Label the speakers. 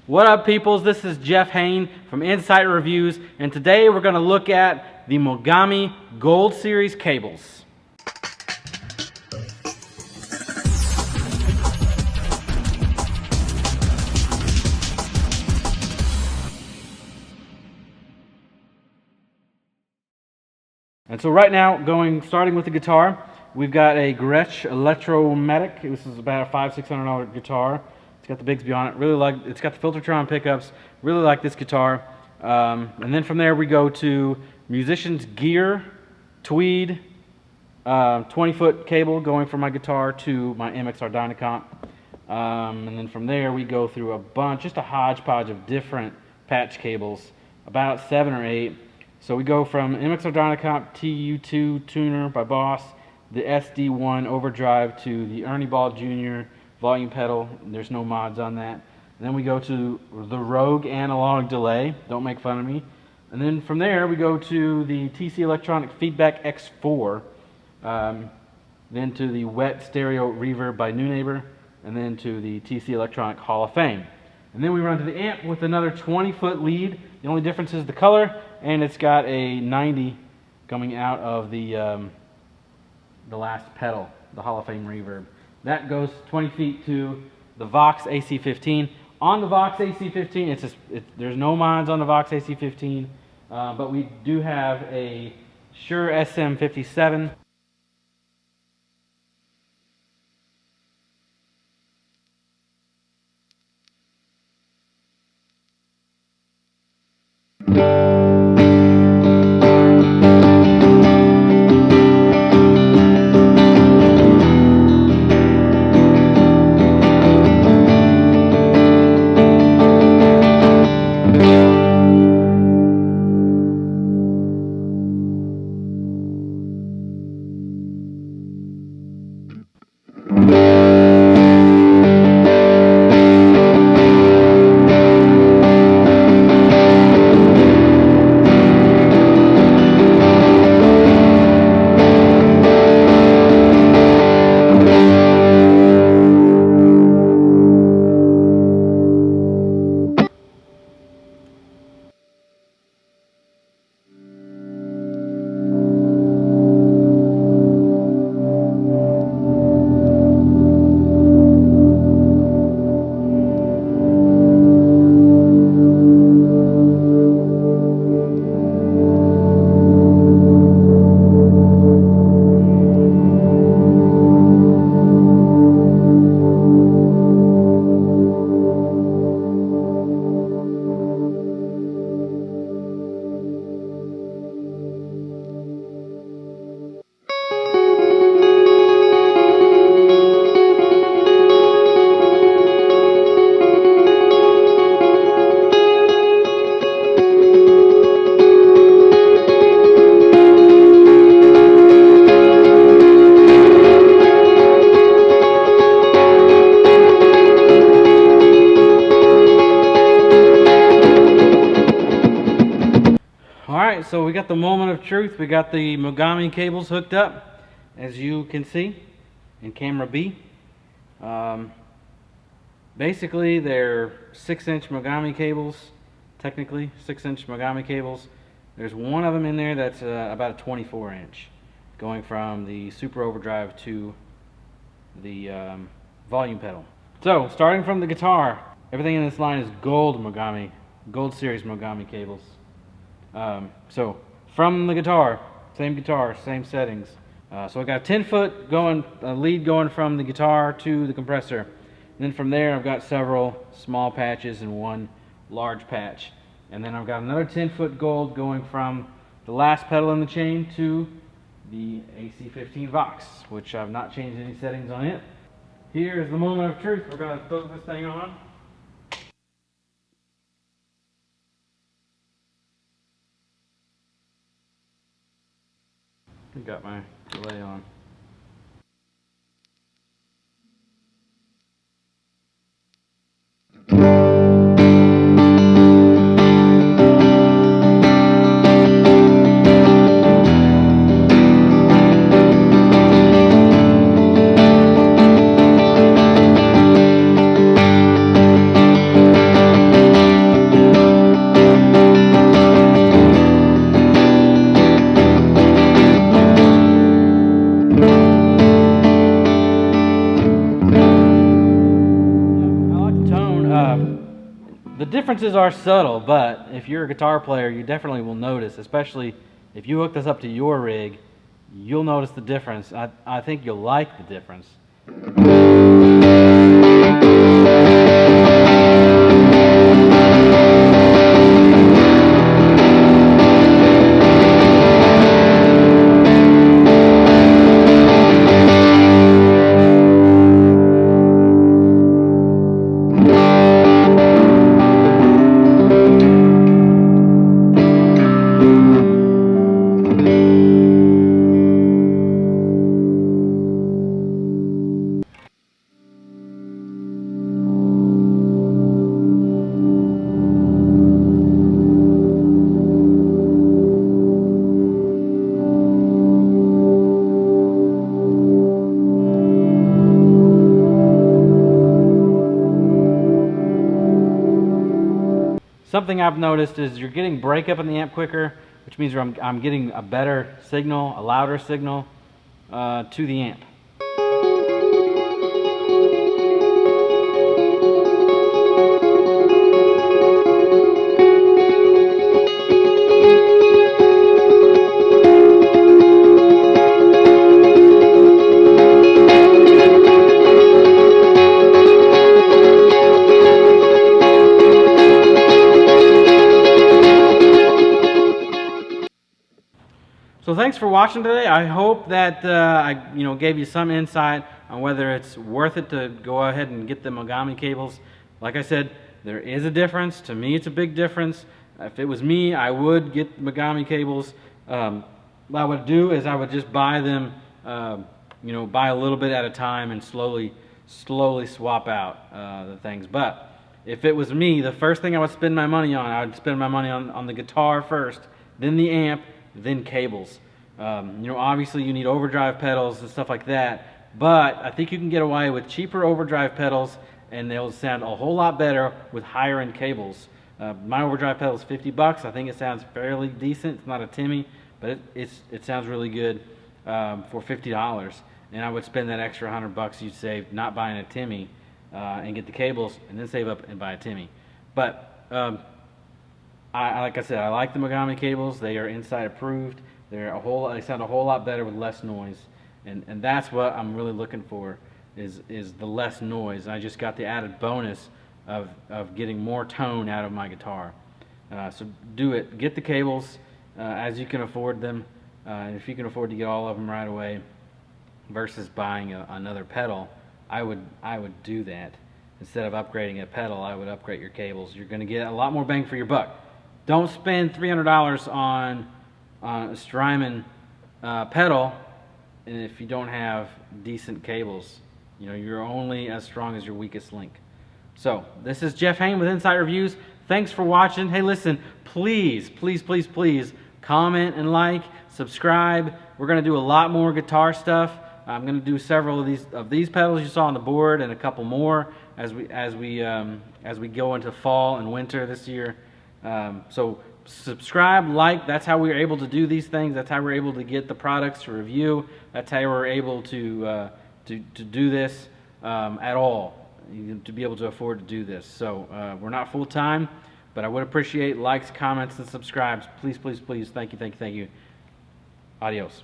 Speaker 1: What up, peoples? This is Jeff Hain from Insight Reviews, and today we're going to look at the Mogami Gold Series cables. And so right now, starting with the guitar, we've got a Gretsch Electromatic. This is about a $500-600 guitar. It's got the Bigsby on it. It's got the Filtertron pickups. Really like this guitar. And then from there we go to Musician's Gear Tweed 20-foot cable going from my guitar to my MXR Dyna comp. And then from there we go through a bunch, just a hodgepodge of different patch cables, about 7 or 8. So we go from MXR Dyna comp TU2 Tunner by Boss, the SD1 Overdrive to the Ernie Ball Jr. volume pedal. There's no mods on that. And then we go to the Rogue analog delay. Don't make fun of me. And then from there we go to the TC Electronic Feedback X4. Then to the Wet Stereo Reverb by Neunaber. And then to the TC Electronic Hall of Fame. And then we run to the amp with another 20-foot lead. The only difference is the color, and it's got a 90 coming out of the last pedal, the Hall of Fame Reverb. That goes 20 feet to the Vox AC15. On the Vox AC15, there's no mods on the Vox AC15, but we do have a Shure SM57. Alright, so we got the moment of truth. We got the Mogami cables hooked up, as you can see in camera B. Basically, they're 6-inch Mogami cables, technically 6-inch Mogami cables. There's one of them in there that's about a 24-inch, going from the Super Overdrive to the volume pedal. So, starting from the guitar, everything in this line is gold Mogami, Gold Series Mogami cables. So from the guitar, same settings. So I got a 10-foot lead going from the guitar to the compressor. And then from there I've got several small patches and one large patch. And then I've got another 10-foot gold going from the last pedal in the chain to the AC15 Vox, which I've not changed any settings on it. Here is the moment of truth. We're going to throw this thing on. Got my delay on. The differences are subtle, but if you're a guitar player, you definitely will notice, especially if you hook this up to your rig, you'll notice the difference. I think you'll like the difference. Something I've noticed is you're getting breakup in the amp quicker, which means I'm getting a better signal, a louder signal to the amp. So thanks for watching today. I hope that I gave you some insight on whether it's worth it to go ahead and get the Mogami cables. Like I said, there is a difference. To me, it's a big difference. If it was me, I would get the Mogami cables. What I would do is I would just buy them, buy a little bit at a time and slowly swap out the things. But if it was me, the first thing I would spend my money on, I would spend my money on the guitar first, then the amp, then cables. Obviously you need overdrive pedals and stuff like that, but I think you can get away with cheaper overdrive pedals and they'll sound a whole lot better with higher end cables. My overdrive pedal is $50. I think it sounds fairly decent. It's not a Timmy, but it sounds really good for $50. And I would spend that extra $100 you'd save not buying a Timmy and get the cables and then save up and buy a Timmy. But like I said, I like the Mogami cables. They are inside approved. They sound a whole lot better with less noise, and that's what I'm really looking for is the less noise. I just got the added bonus of getting more tone out of my guitar. So do it. Get the cables as you can afford them. If you can afford to get all of them right away, versus buying another pedal, I would do that. Instead of upgrading a pedal, I would upgrade your cables. You're going to get a lot more bang for your buck. Don't spend $300 on a Strymon pedal if you don't have decent cables. You're only as strong as your weakest link. So this is Jeff Hain with Insight Reviews. Thanks for watching. Hey, listen, please comment and like, subscribe. We're going to do a lot more guitar stuff. I'm going to do several of these pedals you saw on the board and a couple more as we go into fall and winter this year. So subscribe, like. That's how we're able to do these things. That's how we're able to get the products to review. That's how we're able to do this at all, to be able to afford to do this. So we're not full time, but I would appreciate likes, comments, and subscribes. Please. Thank you. Adios.